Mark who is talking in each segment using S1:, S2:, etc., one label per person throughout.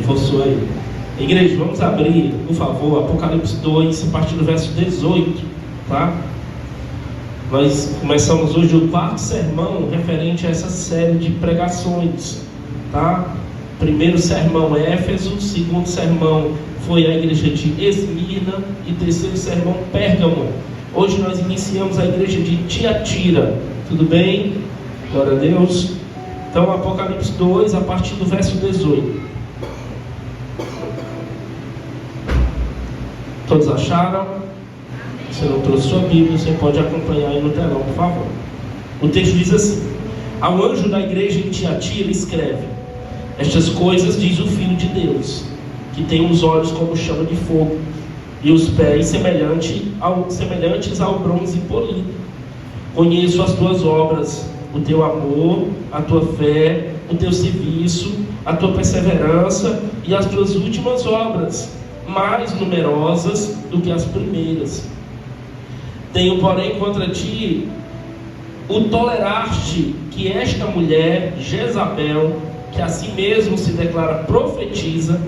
S1: Forçou aí. Igreja, vamos abrir, por favor, Apocalipse 2, a partir do verso 18, tá? Nós começamos hoje o 4º sermão referente a essa série de pregações, tá? Primeiro sermão Éfeso, segundo sermão foi a igreja de Esmirna e terceiro sermão Pérgamo. Hoje nós iniciamos a igreja de Tiatira, tudo bem? Glória a Deus. Então Apocalipse 2, a partir do verso 18. Todos acharam? Se não trouxe sua Bíblia, você pode acompanhar aí no telão, por favor. O texto diz assim: ao anjo da igreja em Tiatira escreve: estas coisas diz o Filho de Deus, que tem os olhos como chama de fogo e os pés semelhantes ao bronze polido. Conheço as tuas obras, o teu amor, a tua fé, o teu serviço, a tua perseverança e as tuas últimas obras, mais numerosas do que as primeiras. Tenho, porém, contra ti o toleraste que esta mulher, Jezabel, que a si mesmo se declara profetiza,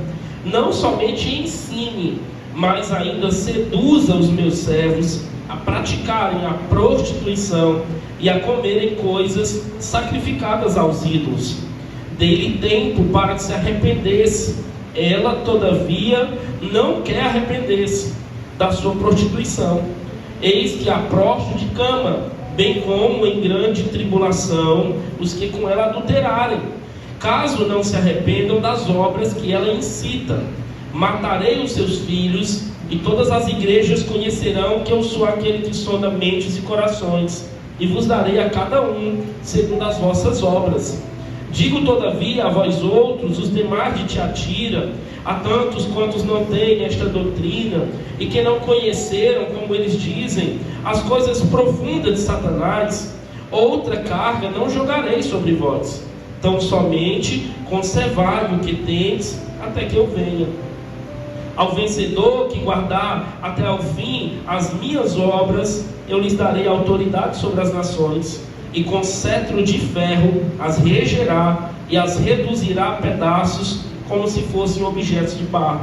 S1: não somente ensine, mas ainda seduza os meus servos a praticarem a prostituição e a comerem coisas sacrificadas aos ídolos. Dei-lhe tempo para que se arrependesse. Ela, todavia, não quer arrepender-se da sua prostituição. Eis que a prostre de cama, bem como em grande tribulação os que com ela adulterarem, caso não se arrependam das obras que ela incita. Matarei os seus filhos, e todas as igrejas conhecerão que eu sou aquele que sonda mentes e corações, e vos darei a cada um segundo as vossas obras. Digo todavia a vós outros, os demais de Tiatira, a tantos quantos não têm esta doutrina, e que não conheceram, como eles dizem, as coisas profundas de Satanás, outra carga não jogarei sobre vós. Tão somente conservai o que tendes até que eu venha. Ao vencedor que guardar até ao fim as minhas obras, eu lhes darei autoridade sobre as nações, e com cetro de ferro as regerá e as reduzirá a pedaços, como se fossem objetos de barro.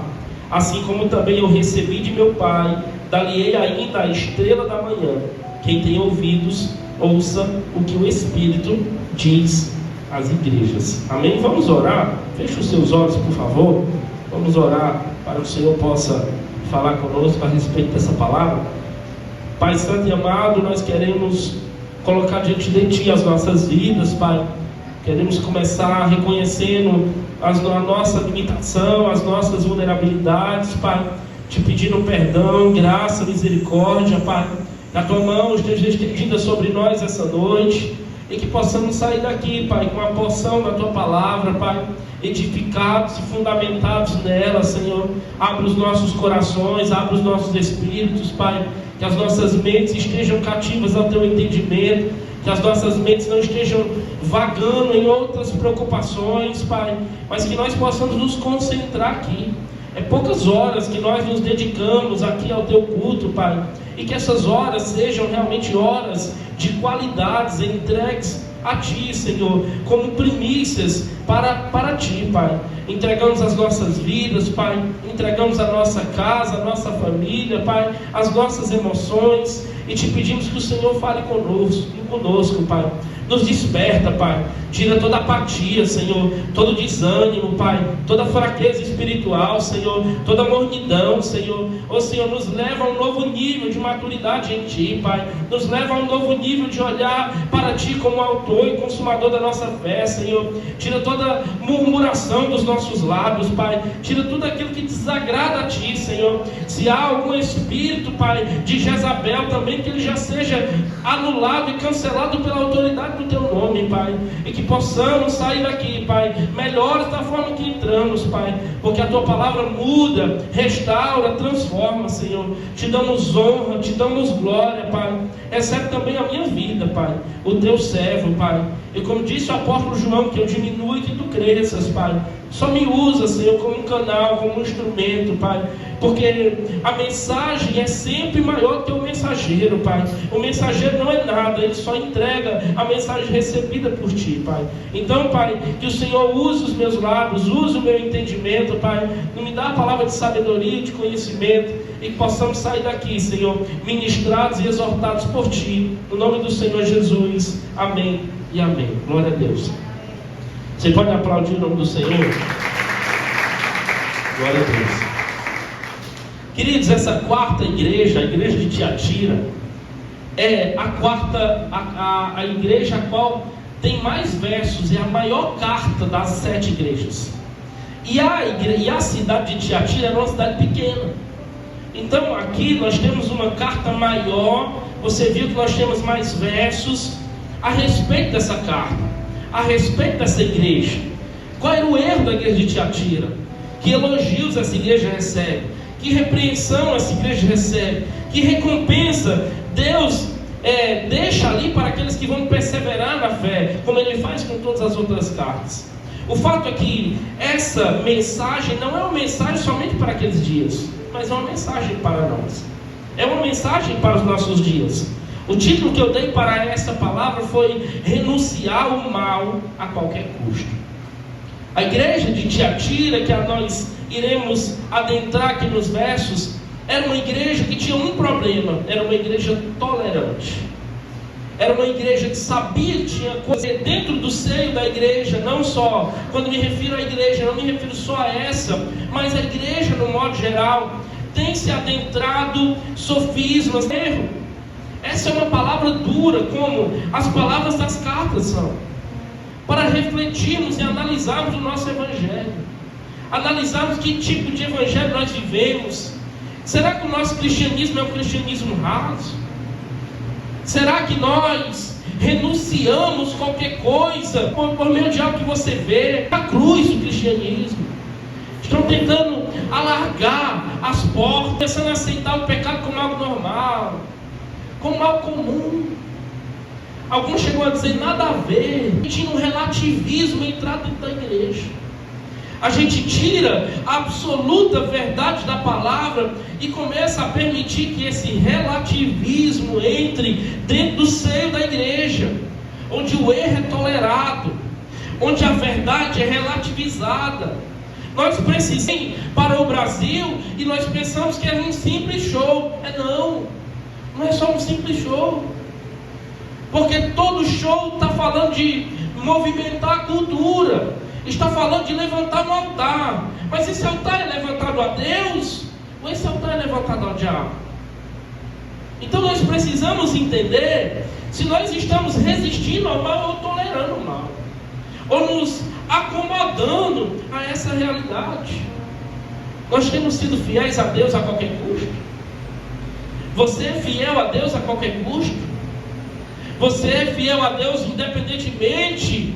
S1: Assim como também eu recebi de meu Pai, dar-lhe-ei ainda a estrela da manhã. Quem tem ouvidos, ouça o que o Espírito diz às igrejas. Amém? Vamos orar? Feche os seus olhos, por favor. Vamos orar para que o Senhor possa falar conosco a respeito dessa palavra. Pai santo e amado, nós queremos colocar diante de Ti as nossas vidas, Pai. Queremos começar reconhecendo a nossa limitação, as nossas vulnerabilidades, Pai. Te pedindo perdão, graça, misericórdia, Pai. Que a Tua mão esteja estendida sobre nós essa noite, e que possamos sair daqui, Pai, com a porção da Tua palavra, Pai, edificados e fundamentados nela, Senhor. Abre os nossos corações, abre os nossos espíritos, Pai. Que as nossas mentes estejam cativas ao Teu entendimento, que as nossas mentes não estejam vagando em outras preocupações, Pai, mas que nós possamos nos concentrar aqui. É poucas horas que nós nos dedicamos aqui ao Teu culto, Pai, e que essas horas sejam realmente horas de qualidades entregues a Ti, Senhor, como primícias para Ti, Pai. Entregamos as nossas vidas, Pai, entregamos a nossa casa, a nossa família, Pai, as nossas emoções, e Te pedimos que o Senhor fale conosco, Pai. Nos desperta, Pai. Tira toda apatia, Senhor, todo desânimo, Pai, toda fraqueza espiritual, Senhor, toda mornidão, Senhor. Ó Senhor, nos leva a um novo nível de maturidade em Ti, Pai. Nos leva a um novo nível de olhar para Ti como autor e consumador da nossa fé, Senhor. Tira toda murmuração dos nossos lábios, Pai. Tira tudo aquilo que desagrada a Ti, Senhor. Se há algum espírito, Pai, de Jezabel também, que ele já seja anulado e cancelado pela autoridade do Teu nome, Pai. E que possamos sair daqui, Pai, melhores da forma que entramos, Pai, porque a Tua palavra muda, restaura, transforma, Senhor. Te damos honra, Te damos glória, Pai. Recebe também a minha vida, Pai, o Teu servo, Pai. E como disse o apóstolo João, que eu diminua e que Tu cresças, Pai. Só me usa, Senhor, como um canal, como um instrumento, Pai. Porque a mensagem é sempre maior que o mensageiro, Pai. O mensageiro não é nada, ele só entrega a mensagem recebida por Ti, Pai. Então, Pai, que o Senhor use os meus lábios, use o meu entendimento, Pai. Me dá a palavra de sabedoria e de conhecimento, e que possamos sair daqui, Senhor, ministrados e exortados por Ti. No nome do Senhor Jesus. Amém e amém. Glória a Deus. Você pode aplaudir o nome do Senhor? Glória a Deus. Queridos, essa quarta igreja, a igreja de Tiatira, é a quarta, a igreja a qual tem mais versos, é a maior carta das 7 igrejas. E a cidade de Tiatira era uma cidade pequena. Então aqui nós temos uma carta maior. Você viu que nós temos mais versos a respeito dessa carta, a respeito dessa igreja. Qual era o erro da igreja de Tiatira? Que elogios essa igreja recebe, que repreensão essa igreja recebe, que recompensa Deus deixa ali para aqueles que vão perseverar na fé, como Ele faz com todas as outras cartas. O fato é que essa mensagem não é uma mensagem somente para aqueles dias, mas é uma mensagem para nós, é uma mensagem para os nossos dias. O título que eu dei para essa palavra foi renunciar o mal a qualquer custo. A igreja de Tiatira, que nós iremos adentrar aqui nos versos, era uma igreja que tinha um problema: era uma igreja tolerante. Era uma igreja que sabia que tinha coisa dentro do seio da igreja. Não só, quando me refiro à igreja, não me refiro só a essa, mas a igreja no modo geral tem se adentrado sofismas, erro. Essa é uma palavra dura, como as palavras das cartas são, para refletirmos e analisarmos o nosso evangelho, analisarmos que tipo de evangelho nós vivemos. Será que o nosso cristianismo é um cristianismo raso? Será que nós renunciamos qualquer coisa por meio de algo que você vê? A cruz do cristianismo. Estão tentando alargar as portas, pensando em aceitar o pecado como algo normal, como algo comum. Alguns chegam a dizer nada a ver. Tinha um relativismo entrado dentro da igreja. A gente tira a absoluta verdade da palavra e começa a permitir que esse relativismo entre dentro do seio da igreja, onde o erro é tolerado, onde a verdade é relativizada. Nós precisamos ir para o Brasil e nós pensamos que é um simples show. Não é só um simples show. Porque todo show está falando de movimentar a cultura, está falando de levantar um altar. Mas esse altar é levantado a Deus ou esse altar é levantado ao diabo? Então nós precisamos entender se nós estamos resistindo ao mal ou tolerando o mal, ou nos acomodando a essa realidade. Nós temos sido fiéis a Deus a qualquer custo? Você é fiel a Deus a qualquer custo? Você é fiel a Deus independentemente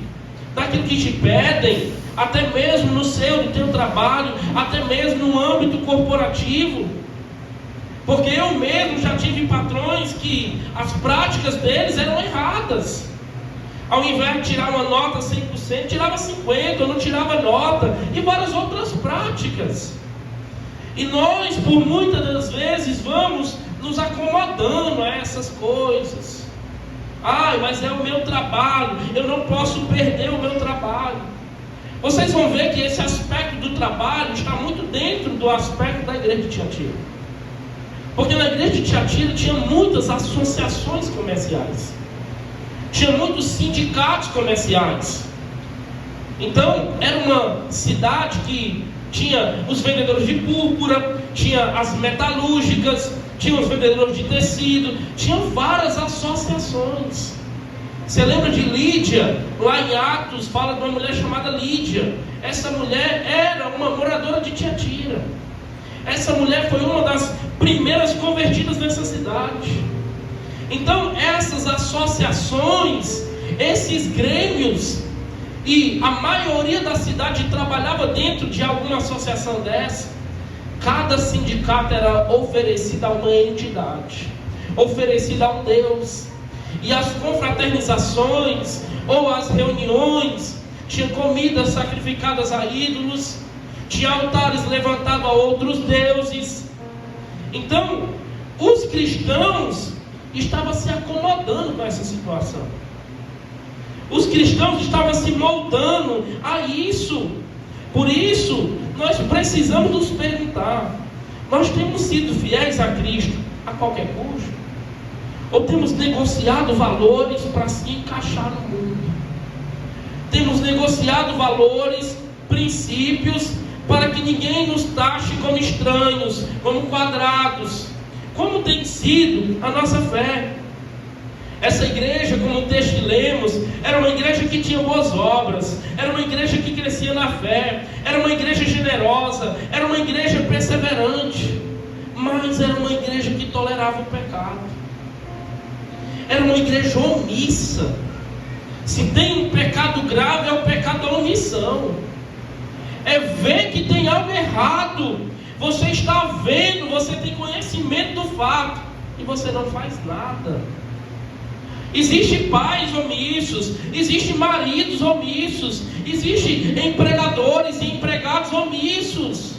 S1: daquilo que te pedem, até mesmo no seio do teu trabalho, até mesmo no âmbito corporativo? Porque eu mesmo já tive patrões que as práticas deles eram erradas. Ao invés de tirar uma nota 100%, tirava 50%, ou não tirava nota, e várias outras práticas. E nós, por muitas das vezes, vamos nos acomodando a essas coisas. Mas é o meu trabalho, eu não posso perder o meu trabalho. Vocês vão ver que esse aspecto do trabalho está muito dentro do aspecto da igreja de Tiatira. Porque na igreja de Tiatira tinha muitas associações comerciais, tinha muitos sindicatos comerciais. Então era uma cidade que tinha os vendedores de púrpura, tinha as metalúrgicas, tinha os vendedores de tecido, tinham várias associações. Você lembra de Lídia? Lá em Atos fala de uma mulher chamada Lídia. Essa mulher era uma moradora de Tiatira. Essa mulher foi uma das primeiras convertidas nessa cidade. Então essas associações, esses grêmios, e a maioria da cidade trabalhava dentro de alguma associação dessa. Cada sindicato era oferecido a uma entidade, oferecido a um Deus. E as confraternizações ou as reuniões tinha comidas sacrificadas a ídolos, tinha altares levantados a outros deuses. Então, os cristãos estavam se acomodando com essa situação. Os cristãos estavam se moldando a isso. Por isso, nós precisamos nos perguntar: nós temos sido fiéis a Cristo a qualquer custo? Ou temos negociado valores para se encaixar no mundo? Temos negociado valores, princípios, para que ninguém nos taxe como estranhos, como quadrados. Como tem sido a nossa fé? Essa igreja, como o texto que lemos, era uma igreja que tinha boas obras, era uma igreja que crescia na fé, era uma igreja generosa, era uma igreja perseverante, mas era uma igreja que tolerava o pecado, era uma igreja omissa. Se tem um pecado grave, é o pecado da omissão, é ver que tem algo errado. Você está vendo, você tem conhecimento do fato, e você não faz nada. Existem pais omissos, existem maridos omissos, existem empregadores e empregados omissos,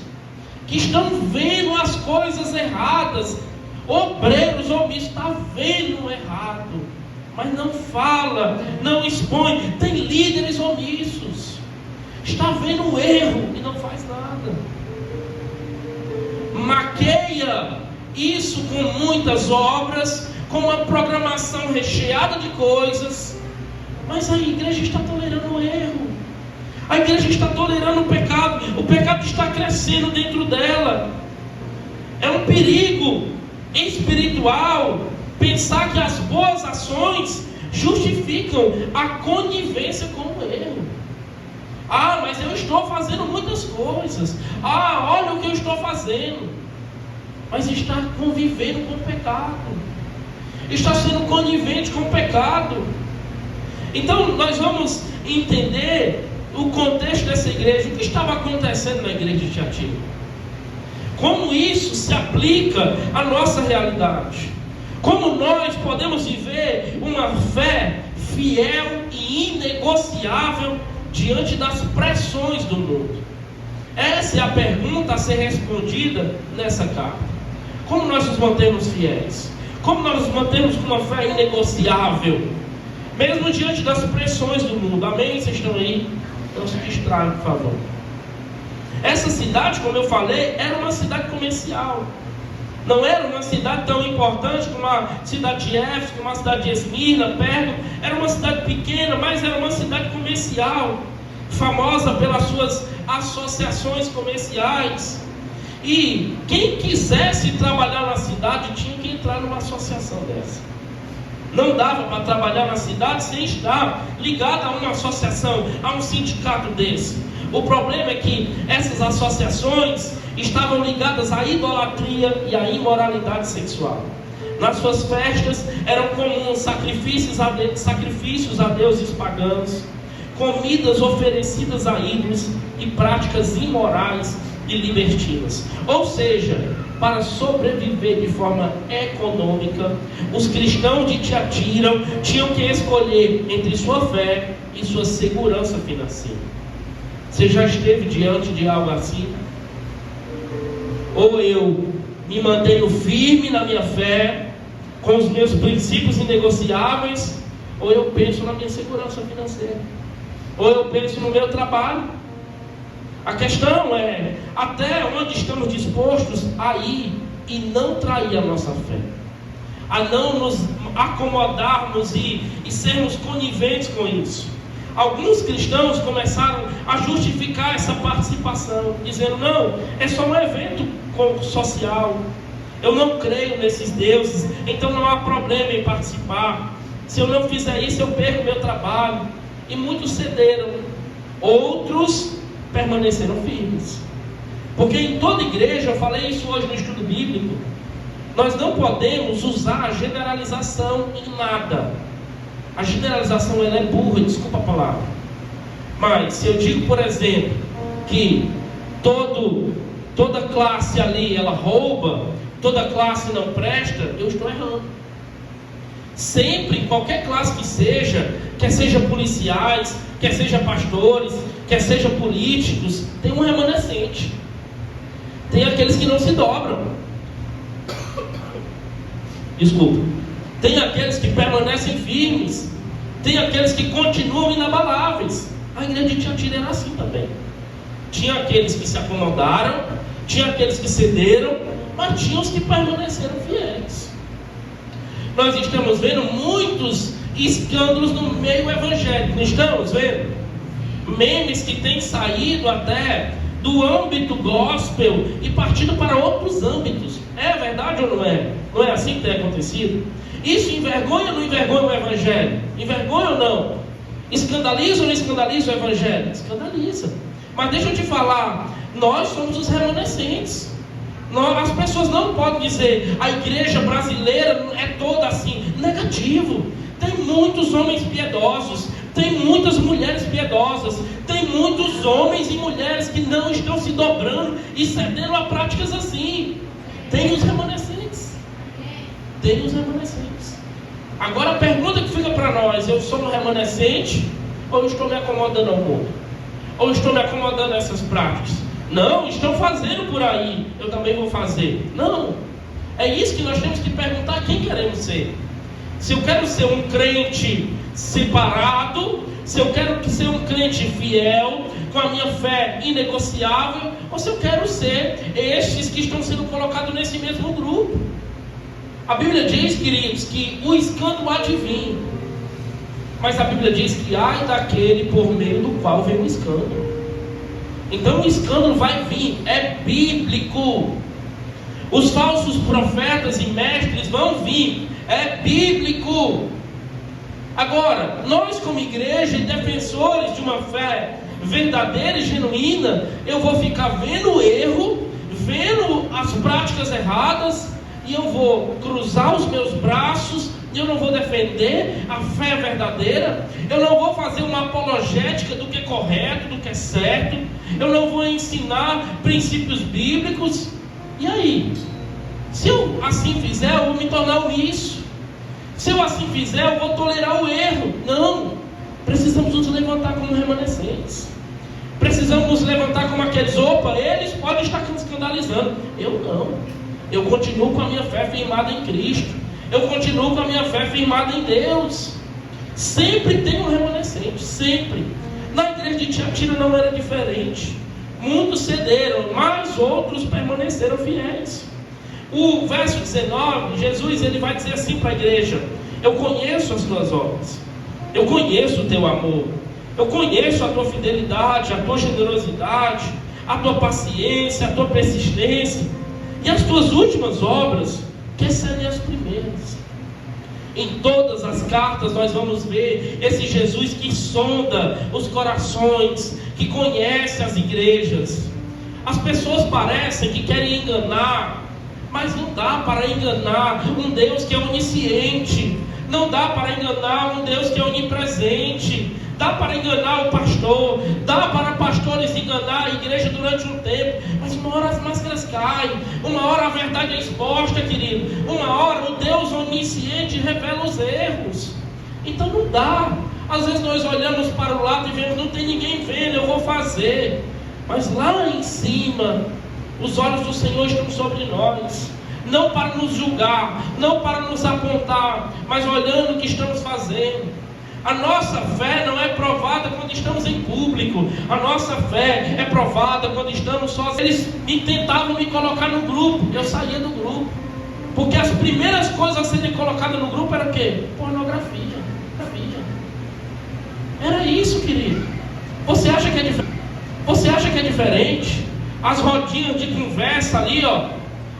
S1: que estão vendo as coisas erradas. Obreiros omissos, está vendo o errado, mas não fala, não expõe. Tem líderes omissos, está vendo o erro e não faz nada. Maqueia isso com muitas obras, com uma programação recheada de coisas, mas a igreja está tolerando o erro, a igreja está tolerando o pecado está crescendo dentro dela. É um perigo espiritual pensar que as boas ações justificam a conivência com o erro. Ah, mas eu estou fazendo muitas coisas. Ah, olha o que eu estou fazendo. Mas está convivendo com o pecado, está sendo conivente com o pecado. Então nós vamos entender o contexto dessa igreja, o que estava acontecendo na igreja de Tiatira, como isso se aplica à nossa realidade, como nós podemos viver uma fé fiel e inegociável diante das pressões do mundo. Essa é a pergunta a ser respondida nessa carta. Como nós nos mantemos fiéis? Como nós nos mantemos com uma fé inegociável, mesmo diante das pressões do mundo? Amém? Vocês estão aí? Não se distraiam, por favor. Essa cidade, como eu falei, era uma cidade comercial. Não era uma cidade tão importante como a cidade de Éfeso, como a cidade de Esmirna, Pérgamo. Era uma cidade pequena, mas era uma cidade comercial, famosa pelas suas associações comerciais. E quem quisesse trabalhar na cidade tinha que entrar numa associação dessa. Não dava para trabalhar na cidade sem estar ligado a uma associação, a um sindicato desse. O problema é que essas associações estavam ligadas à idolatria e à imoralidade sexual. Nas suas festas eram comuns sacrifícios a deuses pagãos, comidas oferecidas a ídolos e práticas imorais e libertinas. Ou seja, para sobreviver de forma econômica, os cristãos de Tiatira tinham que escolher entre sua fé e sua segurança financeira. Você já esteve diante de algo assim? Ou eu me mantenho firme na minha fé, com os meus princípios inegociáveis, ou eu penso na minha segurança financeira, ou eu penso no meu trabalho. A questão é até onde estamos dispostos a ir e não trair a nossa fé, a não nos acomodarmos e sermos coniventes com isso. Alguns cristãos começaram a justificar essa participação, dizendo: não, é só um evento social, eu não creio nesses deuses, então não há problema em participar. Se eu não fizer isso, eu perco meu trabalho. E muitos cederam, outros permaneceram firmes. Porque em toda igreja, eu falei isso hoje no estudo bíblico, nós não podemos usar a generalização em nada. A generalização ela é burra, desculpa a palavra. Mas se eu digo, por exemplo, que toda classe ali ela rouba, toda classe não presta, eu estou errando. Sempre, qualquer classe que seja, quer seja policiais, quer seja pastores, quer seja políticos, tem um remanescente. Tem aqueles que não se dobram. Desculpa. Tem aqueles que permanecem firmes. Tem aqueles que continuam inabaláveis. A igreja de Tiatira era assim também. Tinha aqueles que se acomodaram, tinha aqueles que cederam, mas tinha os que permaneceram fiéis. Nós estamos vendo muitos escândalos no meio evangélico, não estamos vendo? Memes que têm saído até do âmbito gospel e partido para outros âmbitos. É verdade ou não é? Não é assim que tem acontecido? Isso envergonha ou não envergonha o evangelho? Envergonha ou não? Escandaliza ou não escandaliza o evangelho? Escandaliza. Mas deixa eu te falar, nós somos os remanescentes. As pessoas não podem dizer a igreja brasileira é toda assim. Negativo. Tem muitos homens piedosos, tem muitas mulheres piedosas, tem muitos homens e mulheres que não estão se dobrando e cedendo a práticas assim. Tem os remanescentes. Tem os remanescentes. Agora a pergunta que fica para nós: eu sou um remanescente ou estou me acomodando ao mundo? Ou estou me acomodando a essas práticas? Não, estão fazendo por aí, eu também vou fazer. Não, é isso que nós temos que perguntar: quem queremos ser? Se eu quero ser um crente separado, se eu quero ser um crente fiel, com a minha fé inegociável, ou se eu quero ser estes que estão sendo colocados nesse mesmo grupo. A Bíblia diz, queridos, que o escândalo há de vir, mas a Bíblia diz que ai daquele por meio do qual vem o escândalo. Então o escândalo vai vir, é bíblico. Os falsos profetas e mestres vão vir, é bíblico. Agora, nós como igreja e defensores de uma fé verdadeira e genuína, eu vou ficar vendo o erro, vendo as práticas erradas, e eu vou cruzar os meus braços, e eu não vou defender a fé verdadeira, eu não vou fazer uma apologética do que é correto, do que é certo, eu não vou ensinar princípios bíblicos. E aí? Se eu assim fizer, eu vou me tornar omisso. Se eu assim fizer, eu vou tolerar o erro. Não. Precisamos nos levantar como remanescentes. Precisamos nos levantar como aqueles: opa, eles podem estar escandalizando. Eu não. Eu continuo com a minha fé firmada em Cristo. Eu continuo com a minha fé firmada em Deus. Sempre tem um remanescente, sempre. Na igreja de Tiatira não era diferente. Muitos cederam, mas outros permaneceram fiéis. O verso 19, Jesus ele vai dizer assim para a igreja: eu conheço as tuas obras, eu conheço o teu amor, eu conheço a tua fidelidade, a tua generosidade, a tua paciência, a tua persistência, e as tuas últimas obras que excedem as primeiras. Em todas as cartas nós vamos ver esse Jesus que sonda os corações, que conhece as igrejas. As pessoas parecem que querem enganar, mas não dá para enganar um Deus que é onisciente. Não dá para enganar um Deus que é onipresente. Dá para enganar o pastor, dá para pastores enganar a igreja durante um tempo, mas uma hora as máscaras caem, uma hora a verdade é exposta, querido, uma hora o Deus onisciente revela os erros. Então não dá. Às vezes nós olhamos para o lado e vemos: não tem ninguém vendo, eu vou fazer. Mas lá em cima, os olhos do Senhor estão sobre nós, não para nos julgar, não para nos apontar, mas olhando o que estamos fazendo. A nossa fé não é provada quando estamos em público. A nossa fé é provada quando estamos sozinhos. Eles tentavam me colocar no grupo, eu saía do grupo, porque as primeiras coisas a serem colocadas no grupo era o quê? Pornografia. Era isso, querido. Você acha que é diferente? Você acha que é diferente? As rodinhas de conversa ali, ó.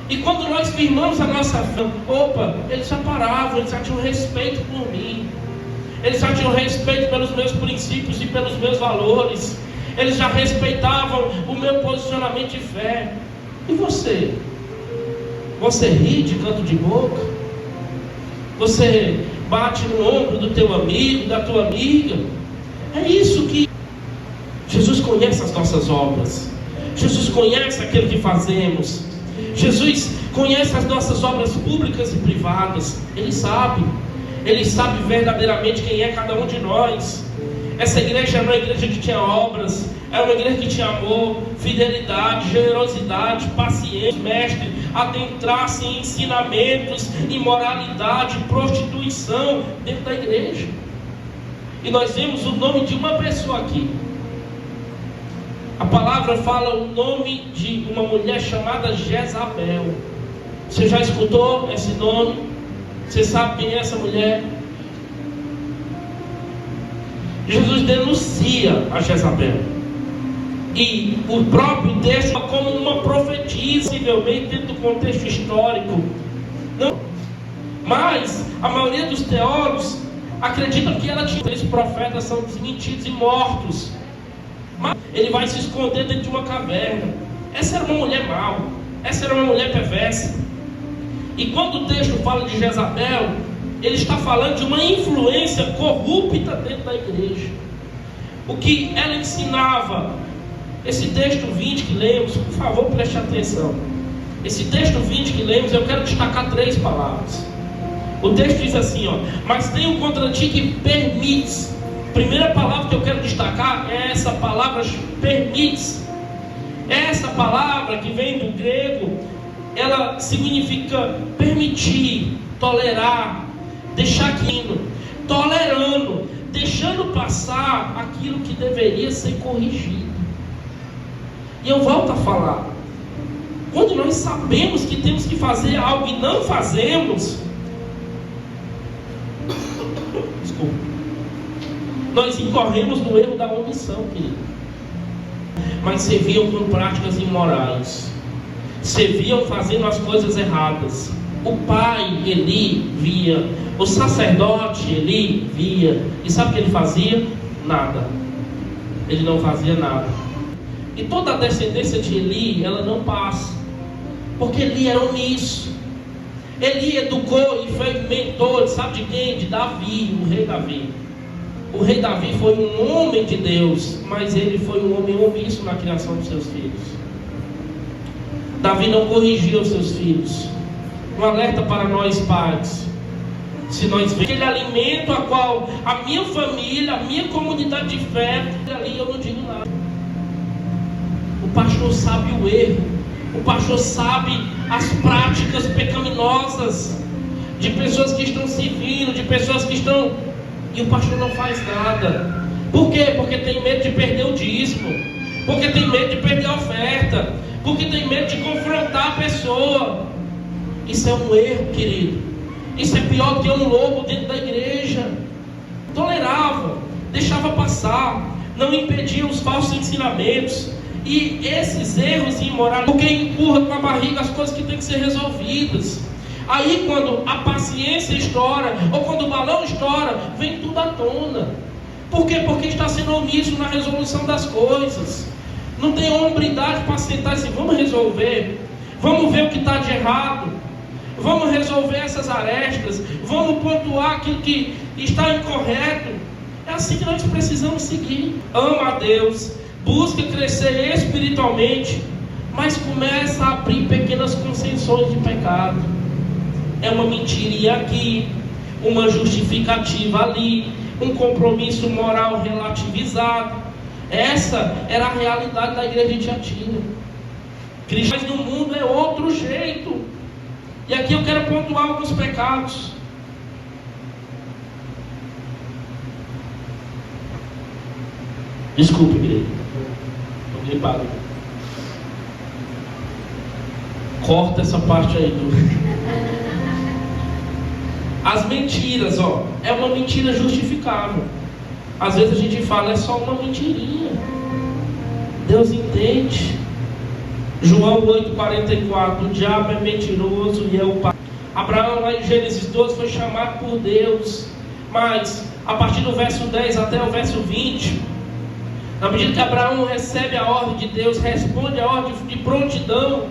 S1: E quando nós firmamos a nossa fé, opa, eles já paravam, eles já tinham respeito por mim. Eles já tinham respeito pelos meus princípios e pelos meus valores. Eles já respeitavam o meu posicionamento de fé. E você? Você ri de canto de boca? Você bate no ombro do teu amigo, da tua amiga? É isso que Jesus conhece as nossas obras. Jesus conhece aquilo que fazemos. Jesus conhece as nossas obras públicas e privadas. Ele sabe verdadeiramente quem é cada um de nós. Essa igreja não é uma igreja que tinha obras, é uma igreja que tinha amor, fidelidade, generosidade, paciência. Mestre, adentrasse em ensinamentos, imoralidade, prostituição dentro da igreja. E nós vemos o nome de uma pessoa aqui. A palavra fala o nome de uma mulher chamada Jezabel. Você já escutou esse nome? Você sabe quem é essa mulher? Jesus denuncia a Jezabel. E o próprio texto é como uma profetisa, possivelmente dentro do contexto histórico. Não. Mas a maioria dos teólogos acreditam que ela tinha. Os profetas são desmentidos e mortos. Mas ele vai se esconder dentro de uma caverna. Essa era uma mulher mau. Essa era uma mulher perversa. E quando o texto fala de Jezabel, ele está falando de uma influência corrupta dentro da igreja. O que ela ensinava. Esse texto 20 que lemos, por favor, preste atenção. Esse texto 20 que lemos, eu quero destacar 3 palavras. O texto diz assim, ó: mas tenho contra ti que permites. Primeira palavra que eu quero destacar é essa palavra permites. Essa palavra que vem do grego, ela significa permitir, tolerar, deixar aquilo, tolerando, deixando passar aquilo que deveria ser corrigido. E eu volto a falar, quando nós sabemos que temos que fazer algo e não fazemos, desculpa, nós incorremos no erro da omissão, querido. Mas serviam com práticas imorais, serviam fazendo as coisas erradas. O pai Eli via, o sacerdote Eli via, e sabe o que ele fazia? Nada. Ele não fazia nada. E toda a descendência de Eli, ela não passa, porque Eli era omisso. Eli educou e foi mentor, sabe de quem? De Davi, o rei Davi. O rei Davi foi um homem de Deus, mas ele foi um homem omisso na criação dos seus filhos. Davi não corrigia os seus filhos. Um alerta para nós pais: se nós vemos aquele alimento a qual a minha família, a minha comunidade de fé, ali eu não digo nada. O pastor sabe o erro, o pastor sabe as práticas pecaminosas de pessoas que estão servindo, de pessoas que estão, e o pastor não faz nada. Por quê? Porque tem medo de perder o dízimo, porque tem medo de perder a oferta, porque tem medo de confrontar a pessoa. Isso é um erro, querido. Isso é pior do que um lobo dentro da igreja. Tolerava, deixava passar, não impedia os falsos ensinamentos. E esses erros imorais, porque empurra com a barriga as coisas que têm que ser resolvidas. Aí quando a paciência estoura, ou quando o balão estoura, vem tudo à tona. Por quê? Porque está sendo omisso na resolução das coisas. Não tem hombridade para sentar e dizer: vamos resolver, vamos ver o que está de errado, vamos resolver essas arestas, vamos pontuar aquilo que está incorreto. É assim que nós precisamos seguir. Ama a Deus, busca crescer espiritualmente, mas começa a abrir pequenas concessões de pecado. É uma mentirinha aqui, uma justificativa ali, um compromisso moral relativizado. Essa era a realidade da igreja de Tiatira. Mas no mundo é outro jeito. E aqui eu quero pontuar alguns pecados. Desculpe, igreja. Estou gripado. Corta essa parte aí As mentiras, ó, é uma mentira justificável. Às vezes a gente fala, é só uma mentirinha. Deus entende. João 8,44, o diabo é mentiroso e é o pai. Abraão, lá em Gênesis 12, foi chamado por Deus. Mas, a partir do verso 10 até o verso 20, na medida que Abraão recebe a ordem de Deus, responde a ordem de prontidão,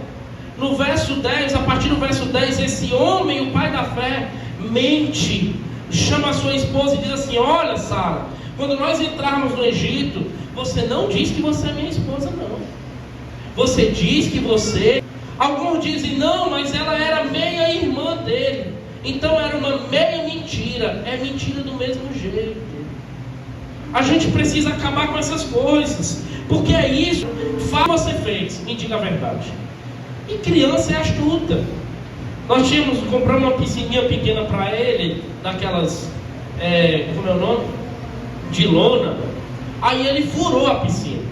S1: no verso 10, a partir do verso 10, esse homem, o pai da fé, mente, chama a sua esposa e diz assim: olha, Sara, quando nós entrarmos no Egito, você não diz que você é minha esposa, não. Você diz que você... Alguns dizem, não, mas ela era meia irmã dele. Então era uma meia mentira. É mentira do mesmo jeito. A gente precisa acabar com essas coisas, porque é isso que você fez, me diga a verdade. E criança é astuta. Nós compramos uma piscininha pequena para ele, daquelas, como é o nome? De lona. Aí ele furou a piscina.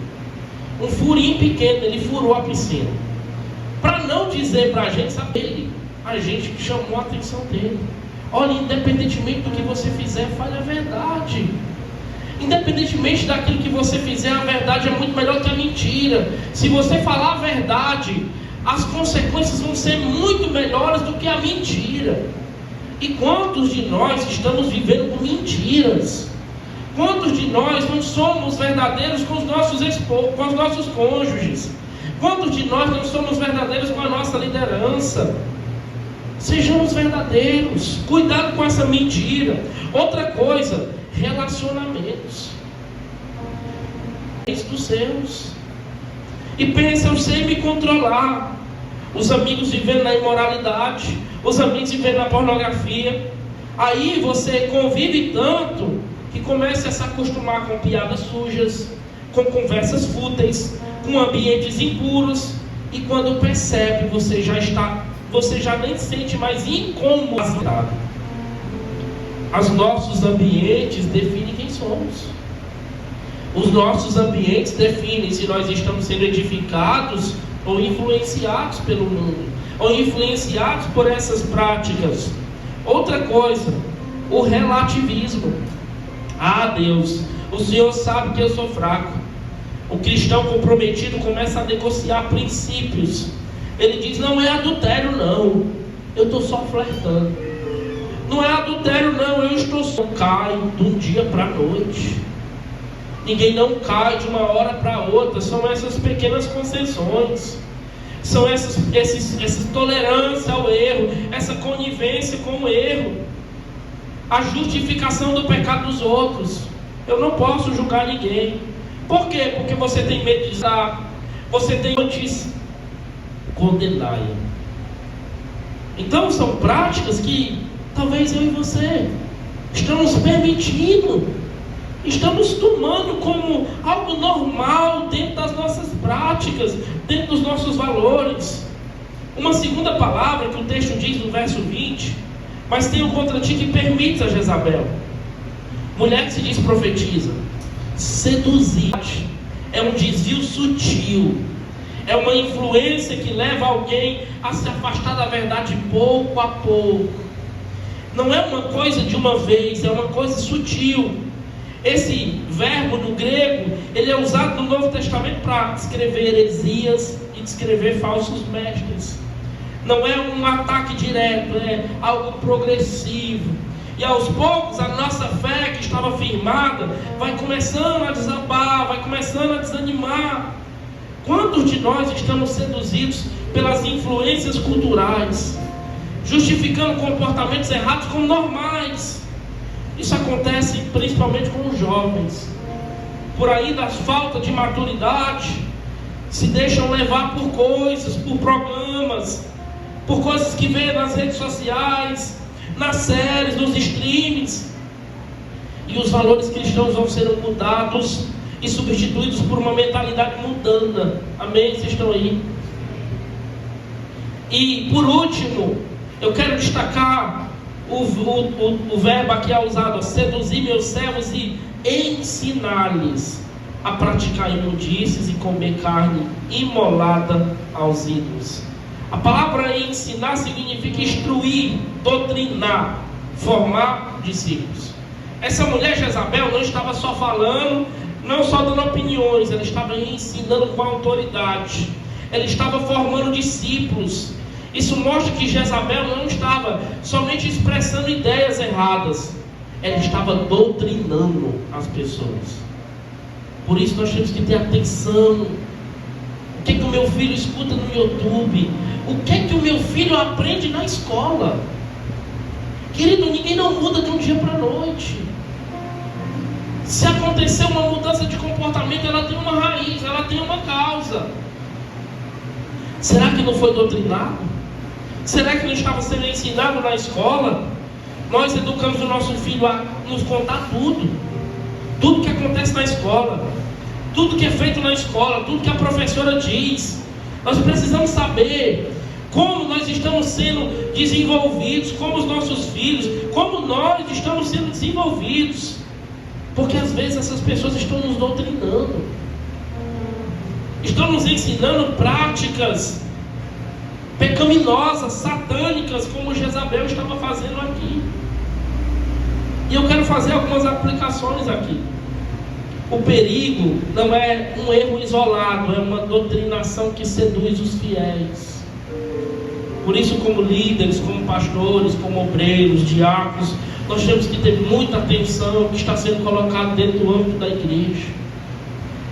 S1: Um furinho pequeno, ele furou a piscina. Para não dizer para a gente, sabe, a gente chamou a atenção dele. Olha, independentemente do que você fizer, fale a verdade. Independentemente daquilo que você fizer, a verdade é muito melhor que a mentira. Se você falar a verdade, as consequências vão ser muito melhores do que a mentira. E quantos de nós estamos vivendo com mentiras? Quantos de nós não somos verdadeiros com os nossos cônjuges? Quantos de nós não somos verdadeiros com a nossa liderança? Sejamos verdadeiros. Cuidado com essa mentira. Outra coisa, relacionamentos. Dos seus. E pensa, eu sei me controlar. Os amigos vivendo na imoralidade, os amigos vivendo na pornografia. Aí você convive tanto que começa a se acostumar com piadas sujas, com conversas fúteis, com ambientes impuros. E quando percebe, você já nem se sente mais incomodado. Os nossos ambientes definem quem somos. Os nossos ambientes definem se nós estamos sendo edificados ou influenciados pelo mundo, ou influenciados por essas práticas. Outra coisa, o relativismo. Ah, Deus, o Senhor sabe que eu sou fraco. O cristão comprometido começa a negociar princípios. Ele diz, não é adultério não, eu estou só flertando. Não é adultério não, eu estou só. Cai de um dia para a noite. Ninguém não cai de uma hora para outra. São essas pequenas concessões. São essa tolerância ao erro, essa conivência com o erro, a justificação do pecado dos outros. Eu não posso julgar ninguém. Por quê? Porque você tem medo de dar, você tem antes condenar. Então são práticas que talvez eu e você estamos permitindo, estamos tomando como algo normal dentro das nossas práticas, dentro dos nossos valores. Uma segunda palavra que o texto diz no verso 20: mas tenho contra ti que permites a Jezabel, mulher que se diz profetiza, seduzir. É um desvio sutil, é uma influência que leva alguém a se afastar da verdade pouco a pouco. Não é uma coisa de uma vez, é uma coisa sutil. Esse verbo no grego, ele é usado no Novo Testamento para descrever heresias e descrever falsos mestres. Não é um ataque direto, é algo progressivo. E aos poucos a nossa fé que estava firmada vai começando a desabar, vai começando a desanimar. Quantos de nós estamos seduzidos pelas influências culturais, justificando comportamentos errados como normais? Isso acontece principalmente com os jovens. Por aí, da falta de maturidade, se deixam levar por coisas, por programas, por coisas que vêem nas redes sociais, nas séries, nos streams. E os valores cristãos vão sendo mudados e substituídos por uma mentalidade mundana. Amém? Vocês estão aí? E por último, eu quero destacar o verbo aqui é usado: seduzir meus servos e ensinar-lhes a praticar imundícies e comer carne imolada aos ídolos. A palavra ensinar significa instruir, doutrinar, formar discípulos. Essa mulher Jezabel não estava só falando, não só dando opiniões, ela estava ensinando com autoridade, ela estava formando discípulos. Isso mostra que Jezabel não estava somente expressando ideias erradas, ela estava doutrinando as pessoas. Por isso nós temos que ter atenção. O que o meu filho escuta no YouTube? O que o meu filho aprende na escola? Querido, ninguém não muda de um dia para a noite. Se acontecer uma mudança de comportamento, ela tem uma raiz, ela tem uma causa. Será que não foi doutrinado? Será que não estava sendo ensinado na escola? Nós educamos o nosso filho a nos contar tudo. tudo que acontece na escola, tudo que é feito na escola, tudo que a professora diz. Nós precisamos saber como nós estamos sendo desenvolvidos, como os nossos filhos, como nós estamos sendo desenvolvidos. Porque às vezes essas pessoas estão nos doutrinando, estão nos ensinando práticas pecaminosas, satânicas, como Jezabel estava fazendo aqui. E eu quero fazer algumas aplicações aqui. O perigo não é um erro isolado, é uma doutrinação que seduz os fiéis. Por isso, como líderes, como pastores, como obreiros, diáconos, nós temos que ter muita atenção ao que está sendo colocado dentro do âmbito da igreja.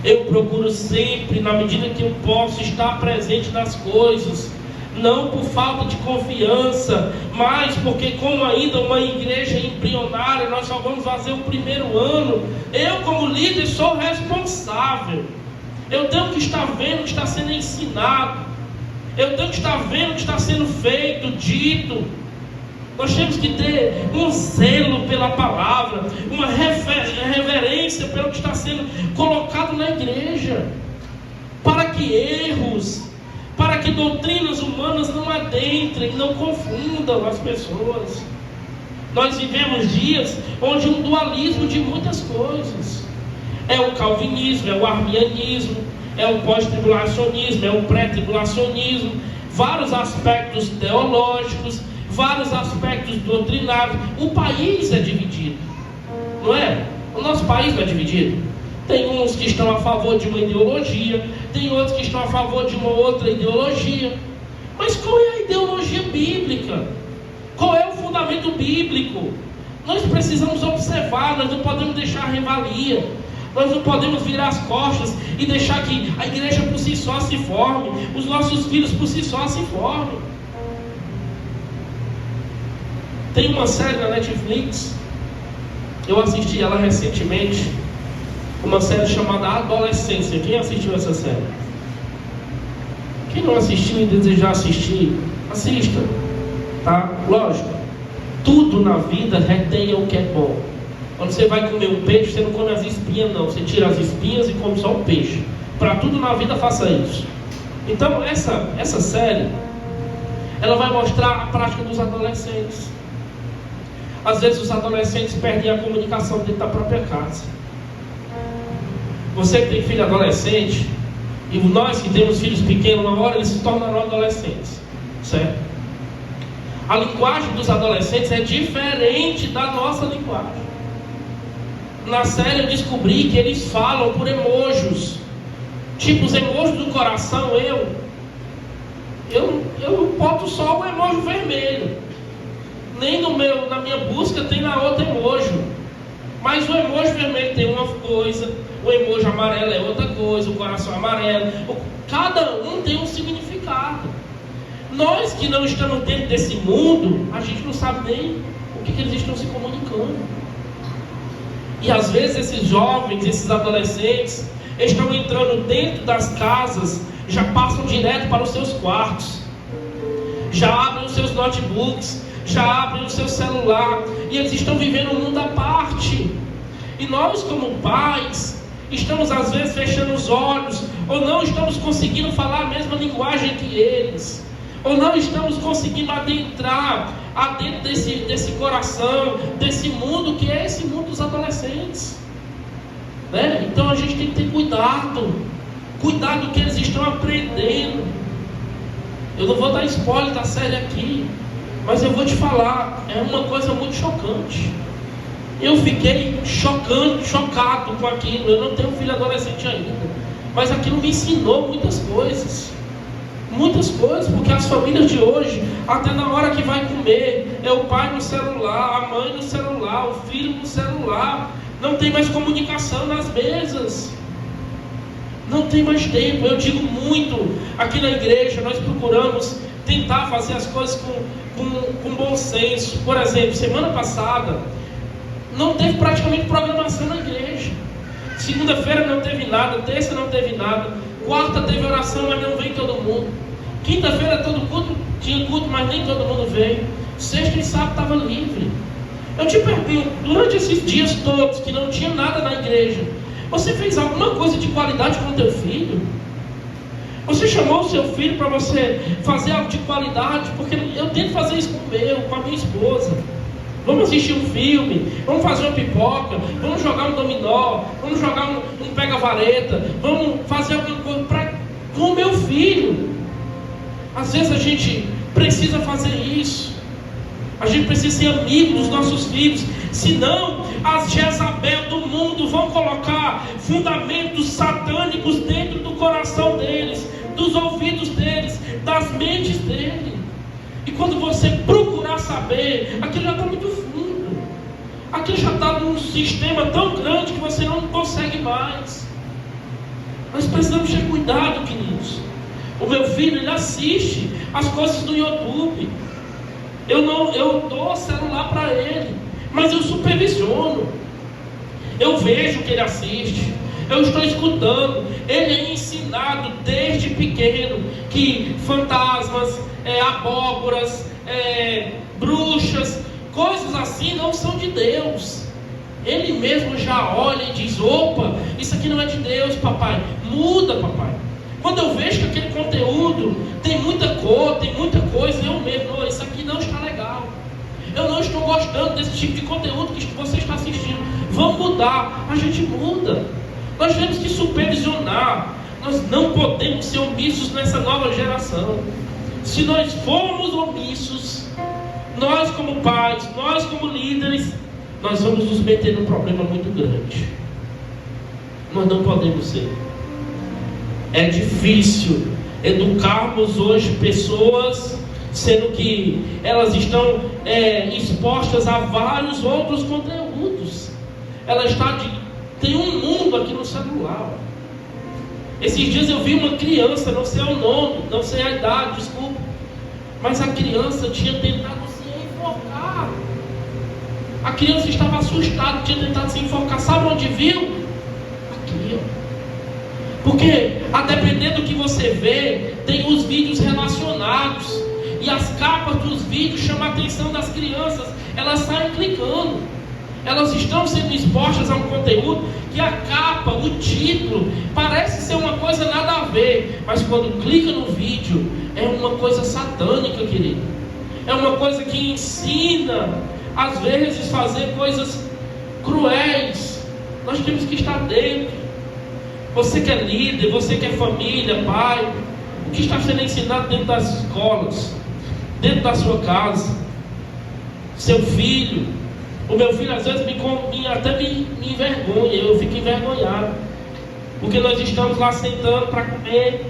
S1: Eu procuro sempre, na medida que eu posso, estar presente nas coisas, não por falta de confiança, mas porque, como ainda uma igreja embrionária, nós só vamos fazer o primeiro ano. Eu, como líder, sou responsável. Eu tenho que estar vendo o que está sendo ensinado, eu tenho que estar vendo o que está sendo feito, dito. Nós temos que ter um zelo pela palavra, uma reverência pelo que está sendo colocado na igreja, para que erros, para que doutrinas humanas não adentrem, não confundam as pessoas. Nós vivemos dias onde um dualismo de muitas coisas. É o calvinismo, é o arminianismo, é o pós-tribulacionismo, é o pré-tribulacionismo, vários aspectos teológicos, vários aspectos doutrinários. O país é dividido, não é? O nosso país não é dividido. Tem uns que estão a favor de uma ideologia, tem outros que estão a favor de uma outra ideologia. Mas qual é a ideologia bíblica? Qual é o fundamento bíblico? Nós precisamos observar, nós não podemos deixar revalia, nós não podemos virar as costas e deixar que a igreja por si só se forme, os nossos filhos por si só se formem. Tem uma série na Netflix, eu assisti ela recentemente, uma série chamada Adolescência. Quem assistiu essa série? Quem não assistiu e desejar assistir, assista, tá? Lógico, tudo na vida retenha o que é bom. Quando você vai comer um peixe, você não come as espinhas não, você tira as espinhas e come só o peixe. Para tudo na vida faça isso. Então essa série, ela vai mostrar a prática dos adolescentes. Às vezes os adolescentes perdem a comunicação dentro da própria casa. Você que tem filho adolescente, e nós que temos filhos pequenos, uma hora eles se tornarão adolescentes, certo? A linguagem dos adolescentes é diferente da nossa linguagem. Na série eu descobri que eles falam por emojis. Tipo, os emojis do coração, eu boto só o emoji vermelho. Nem na minha busca tem na outra emoji. Mas o emoji vermelho tem uma coisa, o emoji amarelo é outra coisa, o coração amarelo. Cada um tem um significado. Nós que não estamos dentro desse mundo, a gente não sabe nem o que eles estão se comunicando. E às vezes esses jovens, esses adolescentes, estão entrando dentro das casas, já passam direto para os seus quartos, já abrem os seus notebooks, já abrem o seu celular, e eles estão vivendo um mundo à parte. E nós, como pais, estamos às vezes fechando os olhos, ou não estamos conseguindo falar a mesma linguagem que eles, ou não estamos conseguindo adentrar desse coração, desse mundo que é esse mundo dos adolescentes, né? Então a gente tem que ter cuidado do que eles estão aprendendo. Eu não vou dar spoiler da série aqui, mas eu vou te falar, é uma coisa muito chocante. Eu fiquei chocado com aquilo. Eu não tenho filho adolescente ainda, mas aquilo me ensinou muitas coisas, porque as famílias de hoje, até na hora que vai comer, é o pai no celular, a mãe no celular, o filho no celular. Não tem mais comunicação nas mesas, não tem mais tempo. Eu digo muito, aqui na igreja nós procuramos tentar fazer as coisas com bom senso. Por exemplo, semana passada não teve praticamente programação na igreja. Segunda-feira não teve nada, terça não teve nada, quarta teve oração, mas não veio todo mundo. Quinta-feira todo culto, tinha culto, mas nem todo mundo veio. Sexta e sábado estava livre. Eu te pergunto, durante esses dias todos que não tinha nada na igreja, você fez alguma coisa de qualidade com o teu filho? Você chamou o seu filho para você fazer algo de qualidade? Porque eu tento fazer isso com a minha esposa. Vamos assistir um filme, vamos fazer uma pipoca, vamos jogar um dominó, vamos jogar um pega-vareta, vamos fazer alguma coisa com o meu filho. Às vezes a gente precisa fazer isso. A gente precisa ser amigo dos nossos filhos. Senão as Jezabel do mundo vão colocar fundamentos satânicos dentro do coração deles, dos ouvidos deles, das mentes deles. E quando você procurar saber, aquilo já está muito fundo. Aquilo já está num sistema tão grande que você não consegue mais. Nós precisamos ter cuidado, queridos. O meu filho, ele assiste as coisas do YouTube. Eu dou celular para ele, mas eu supervisiono. Eu vejo o que ele assiste, eu estou escutando. Ele é ensinado desde pequeno que fantasmas, abóboras, bruxas, coisas assim não são de Deus. Ele mesmo já olha e diz: opa, isso aqui não é de Deus, papai. Muda, papai. Quando eu vejo que aquele conteúdo tem muita cor, tem muita coisa, eu mesmo, isso aqui não está legal. Eu não estou gostando desse tipo de conteúdo que você está assistindo. Vamos mudar. A gente muda. Nós temos que supervisionar. Nós não podemos ser omissos nessa nova geração. Se nós formos omissos, nós como pais, nós como líderes, nós vamos nos meter num problema muito grande. Nós não podemos ser. É difícil educarmos hoje pessoas, sendo que elas estão expostas a vários outros conteúdos. Tem um mundo aqui no celular. Esses dias eu vi uma criança, não sei o nome, não sei a idade, desculpa, mas a criança tinha tentado se enforcar. A criança estava assustada, tinha tentado se enforcar. Sabe onde viu? Aqui, ó. Porque, a depender do que você vê, tem os vídeos relacionados. E as capas dos vídeos chamam a atenção das crianças. Elas saem clicando. Elas estão sendo expostas a um conteúdo que a capa, o título, parece ser uma coisa nada a ver. Mas quando clica no vídeo, é uma coisa satânica, querido. É uma coisa que ensina, às vezes, fazer coisas cruéis. Nós temos que estar dentro. Você que é líder, você que é família, pai, o que está sendo ensinado dentro das escolas, dentro da sua casa, seu filho. O meu filho às vezes até me envergonha, eu fico envergonhado, porque nós estamos lá sentando para comer,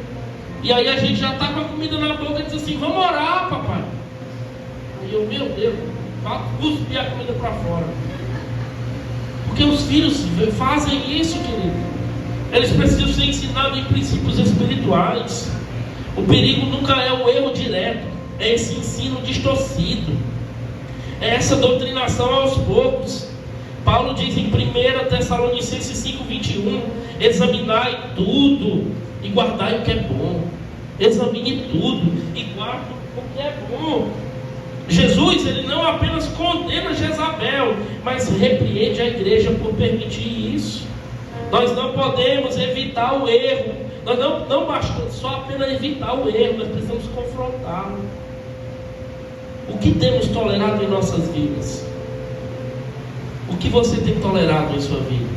S1: e aí a gente já está com a comida na boca e diz assim: vamos orar, papai. Aí eu, meu Deus, cuspir a comida para fora. Porque os filhos fazem isso, querido. Eles precisam ser ensinados em princípios espirituais. O perigo nunca é o erro direto, é esse ensino distorcido, é essa doutrinação aos poucos. Paulo diz em 1 Tessalonicenses 5:21: examinai tudo e guardai o que é bom. Examine tudo e guarde o que é bom. Jesus, ele não apenas condena Jezabel, mas repreende a igreja por permitir isso. Nós não podemos evitar o erro. Nós não basta só apenas evitar o erro, nós precisamos confrontá-lo. O que temos tolerado em nossas vidas? O que você tem tolerado em sua vida?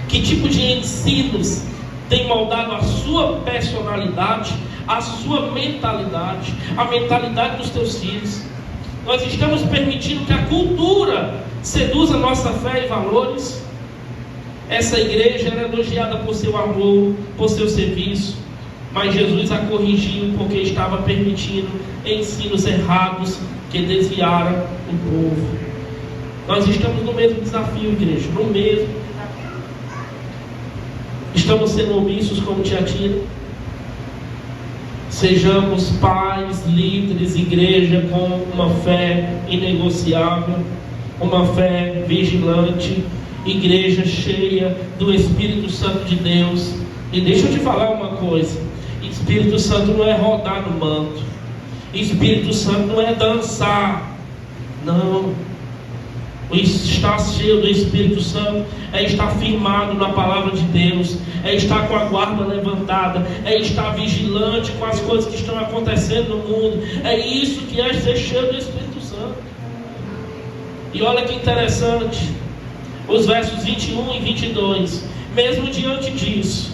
S1: Que tipo de ensinos tem moldado a sua personalidade, a sua mentalidade, a mentalidade dos teus filhos? Nós estamos permitindo que a cultura seduza nossa fé e valores? Essa igreja era elogiada por seu amor, por seu serviço, mas Jesus a corrigiu porque estava permitindo ensinos errados que desviaram o povo. Nós estamos no mesmo desafio, igreja, no mesmo desafio. Estamos sendo omissos como Tiatira. Sejamos pais, líderes, igreja com uma fé inegociável, uma fé vigilante, igreja cheia do Espírito Santo de Deus. E deixa eu te falar uma coisa: Espírito Santo não é rodar no manto, Espírito Santo não é dançar, não. Estar cheio do Espírito Santo é estar firmado na palavra de Deus, é estar com a guarda levantada, é estar vigilante com as coisas que estão acontecendo no mundo. É isso que é ser cheio do Espírito Santo. E olha que interessante, os versos 21 e 22. Mesmo diante disso,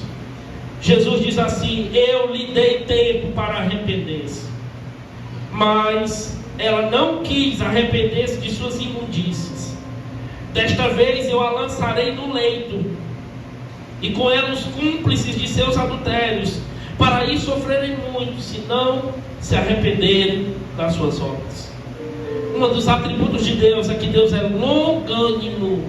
S1: Jesus diz assim: eu lhe dei tempo para arrepender-se, mas ela não quis arrepender-se de suas imundícias. Desta vez eu a lançarei no leito, e com ela os cúmplices de seus adultérios, para aí sofrerem muito, se não se arrependerem das suas obras. Um dos atributos de Deus é que Deus é longânimo.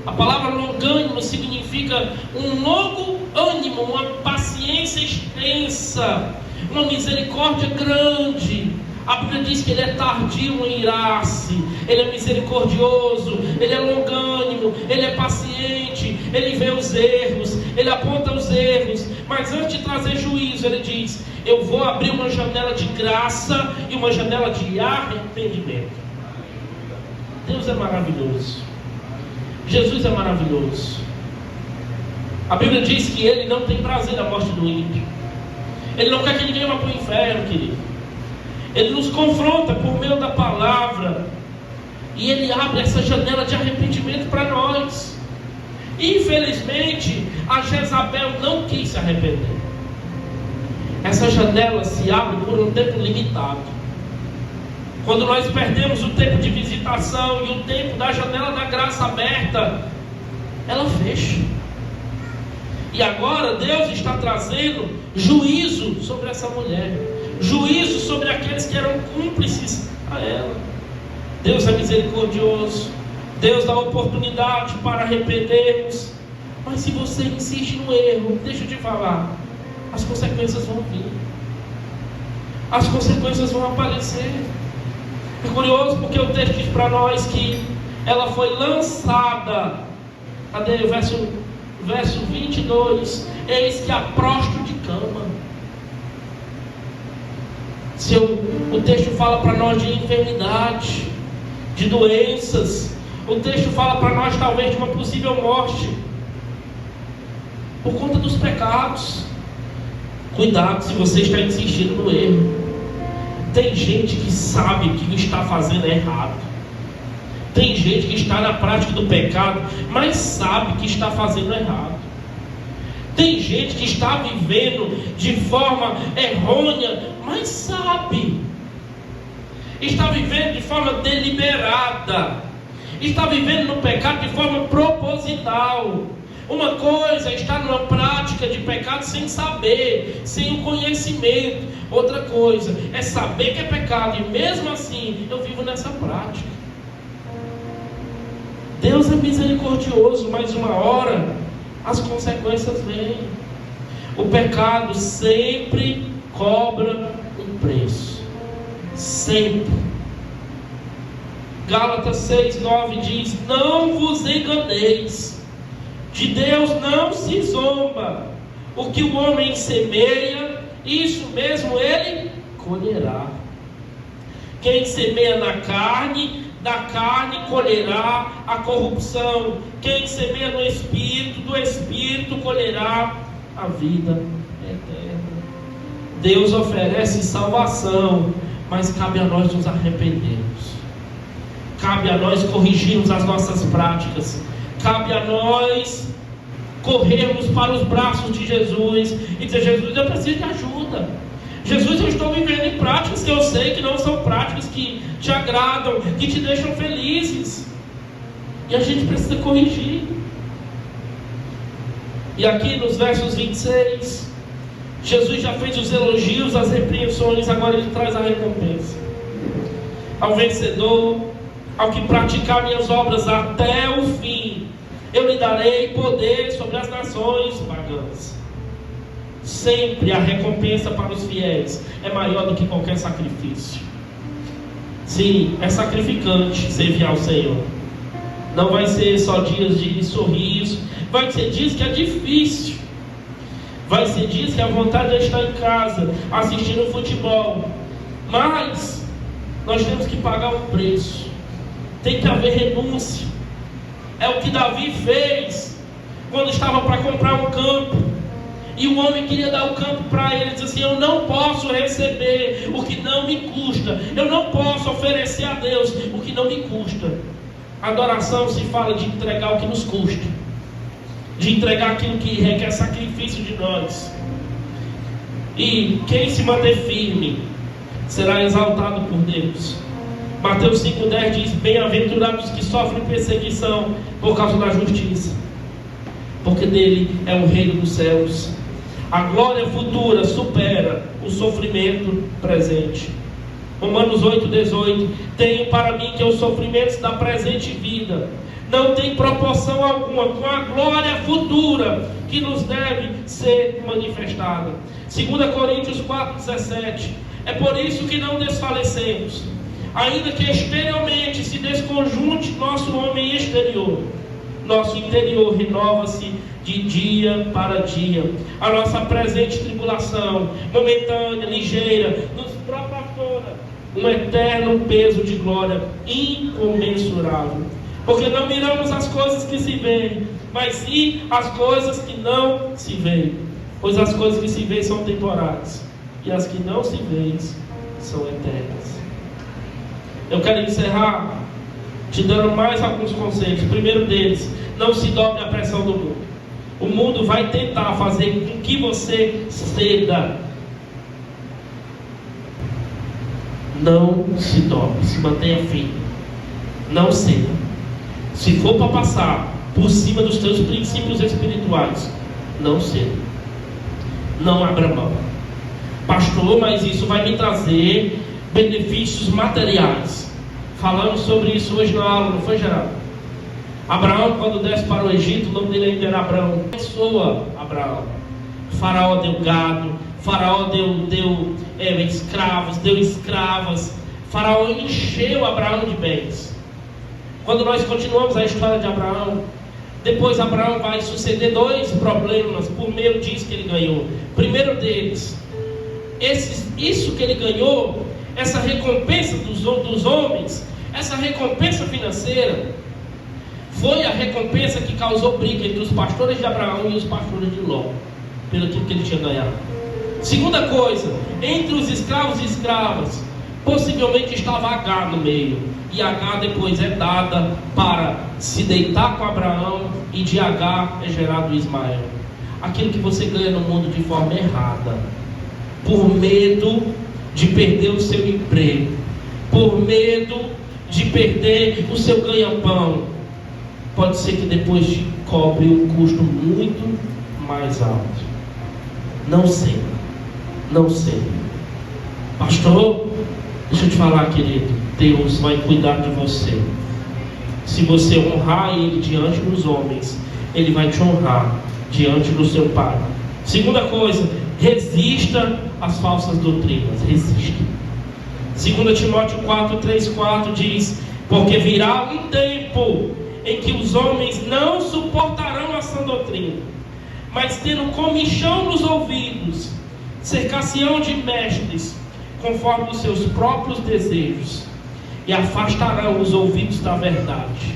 S1: A palavra longânimo significa um longo ânimo, uma paciência extensa, uma misericórdia grande. A Bíblia diz que Ele é tardio em irar-se, Ele é misericordioso, Ele é longânimo, Ele é paciente, Ele vê os erros, Ele aponta os erros, mas antes de trazer juízo, Ele diz: eu vou abrir uma janela de graça e uma janela de arrependimento. Deus é maravilhoso, Jesus é maravilhoso. A Bíblia diz que Ele não tem prazer na morte do ímpio. Ele não quer que ninguém vá para o inferno, querido. Ele nos confronta por meio da palavra, e Ele abre essa janela de arrependimento para nós. Infelizmente, a Jezabel não quis se arrepender. Essa janela se abre por um tempo limitado. Quando nós perdemos o tempo de visitação e o tempo da janela da graça aberta, ela fecha. E agora Deus está trazendo juízo sobre essa mulher, juízo sobre aqueles que eram cúmplices a ela. Deus é misericordioso, Deus dá oportunidade para arrependermos, mas se você insiste no erro, deixa eu te falar, as consequências vão vir, as consequências vão aparecer. É curioso porque o texto diz para nós que ela foi lançada. Cadê o verso 22? Eis que a prosto de cama. O texto fala para nós de enfermidade, de doenças. O texto fala para nós talvez de uma possível morte por conta dos pecados. Cuidado se você está insistindo no erro. Tem gente que sabe que o que está fazendo é errado. Tem gente que está na prática do pecado, mas sabe que está fazendo errado. Tem gente que está vivendo de forma errônea, mas sabe. Está vivendo de forma deliberada. Está vivendo no pecado de forma proposital. Uma coisa é estar numa prática de pecado sem saber, sem o conhecimento. Outra coisa é saber que é pecado e mesmo assim eu vivo nessa prática. Deus é misericordioso, mas uma hora as consequências vêm. O pecado sempre cobra um preço. Sempre. Gálatas 6:9 diz: não vos enganeis, de Deus não se zomba. O que o homem semeia, isso mesmo ele colherá. Quem semeia na carne, da carne colherá a corrupção. Quem semeia no Espírito, do Espírito colherá a vida eterna. Deus oferece salvação, mas cabe a nós nos arrependermos. Cabe a nós corrigirmos as nossas práticas. Cabe a nós corrermos para os braços de Jesus e dizer: Jesus, eu preciso de ajuda. Jesus, eu estou vivendo em práticas que eu sei que não são práticas que te agradam, que te deixam felizes. E a gente precisa corrigir. E aqui nos versos 26, Jesus já fez os elogios, as repreensões, agora ele traz a recompensa. Ao vencedor, ao que praticar minhas obras até o fim, eu lhe darei poder sobre as nações pagãs. Sempre a recompensa para os fiéis é maior do que qualquer sacrifício. Sim, é sacrificante servir ao Senhor. Não vai ser só dias de sorriso, vai ser dias que é difícil. Vai ser dias que a vontade é estar em casa, assistindo futebol. Mas nós temos que pagar um preço. Tem que haver renúncia. É o que Davi fez quando estava para comprar um campo. E o homem queria dar o campo para ele. Ele disse assim: eu não posso receber o que não me custa. Eu não posso oferecer a Deus o que não me custa. Adoração se fala de entregar o que nos custa, de entregar aquilo que requer sacrifício de nós. E quem se manter firme será exaltado por Deus. Mateus 5,10 diz: bem-aventurados os que sofrem perseguição por causa da justiça, porque dele é o reino dos céus. A glória futura supera o sofrimento presente. Romanos 8,18: tenho para mim que os sofrimentos da presente vida não têm proporção alguma com a glória futura que nos deve ser manifestada. 2 Coríntios 4,17: é por isso que não desfalecemos, ainda que exteriormente se desconjunte nosso homem exterior, nosso interior renova-se de dia para dia. A nossa presente tribulação, momentânea, ligeira, nos proporciona um eterno peso de glória incomensurável. Porque não miramos as coisas que se veem, mas sim as coisas que não se veem. Pois as coisas que se veem são temporais, e as que não se veem são eternas. Eu quero encerrar te dando mais alguns conselhos. O primeiro deles: não se dobre à pressão do mundo. O mundo vai tentar fazer com que você ceda. Não se dobre, se mantenha firme. Não ceda. Se for para passar por cima dos teus princípios espirituais, não ceda. Não abra mão. Pastor, mas isso vai me trazer benefícios materiais. Falamos sobre isso hoje na aula, não foi, Geraldo? Abraão, quando desce para o Egito, o nome dele ainda era Abraão. Pessoa, Abraão. Faraó deu gado, Faraó deu escravos, deu escravas. Faraó encheu Abraão de bens. Quando nós continuamos a história de Abraão, depois Abraão vai suceder dois problemas por meio disso que ele ganhou. Primeiro deles, isso que ele ganhou, essa recompensa dos homens, essa recompensa financeira, foi a recompensa que causou briga entre os pastores de Abraão e os pastores de Ló, pelo que ele tinha ganhado. Segunda coisa, entre os escravos e escravas, possivelmente estava Agar no meio, e Agar depois é dada para se deitar com Abraão, e de Agar é gerado Ismael. Aquilo que você ganha no mundo de forma errada, por medo de perder o seu emprego, por medo de perder o seu ganha-pão, pode ser que depois te cobre um custo muito mais alto. Não sei. Não sei. Pastor, deixa eu te falar, querido, Deus vai cuidar de você. Se você honrar Ele diante dos homens, Ele vai te honrar diante do seu Pai. Segunda coisa, resista às falsas doutrinas. Resista. 2 Timóteo 4:3-4 diz: porque virá um tempo em que os homens não suportarão a sã doutrina, mas tendo comichão nos ouvidos, cercar-se-ão de mestres, conforme os seus próprios desejos, e afastarão os ouvidos da verdade.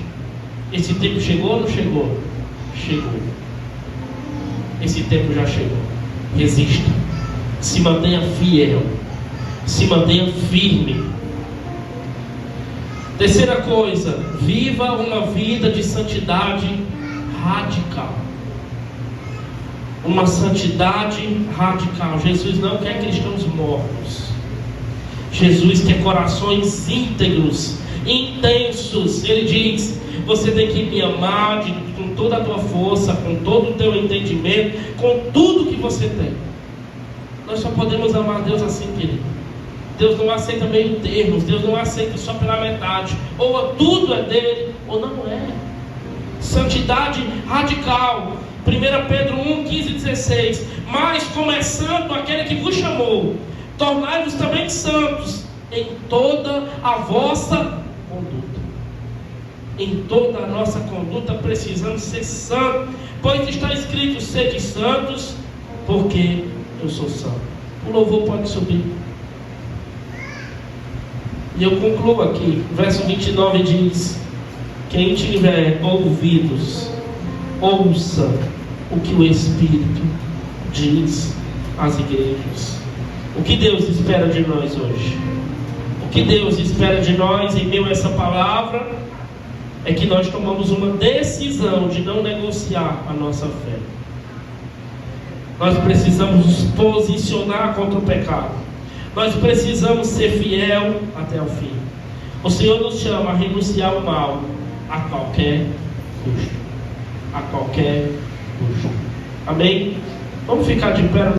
S1: Esse tempo chegou ou não chegou? Chegou. Esse tempo já chegou. Resista. Se mantenha fiel. Se mantenha firme. Terceira coisa, viva uma vida de santidade radical. Uma santidade radical. Jesus não quer cristãos mortos. Jesus quer corações íntegros, intensos. Ele diz: você tem que me amar com toda a tua força, com todo o teu entendimento, com tudo que você tem. Nós só podemos amar a Deus assim, querido. Deus não aceita meio termos. Deus não aceita só pela metade. Ou tudo é dele, ou não é. Santidade radical. 1 Pedro 1:15-16. Mas como é santo aquele que vos chamou, tornai-vos também santos em toda a vossa conduta. Em toda a nossa conduta precisamos ser santos, pois está escrito: sede santos, porque eu sou santo. O louvor pode subir. E eu concluo aqui. Verso 29 diz: quem tiver ouvidos, ouça o que o Espírito diz às igrejas. O que Deus espera de nós hoje? O que Deus espera de nós em meio a essa palavra é que nós tomamos uma decisão de não negociar a nossa fé. Nós precisamos nos posicionar contra o pecado. Nós precisamos ser fiel até o fim. O Senhor nos chama a renunciar ao mal a qualquer custo. A qualquer custo. Amém? Vamos ficar de pé.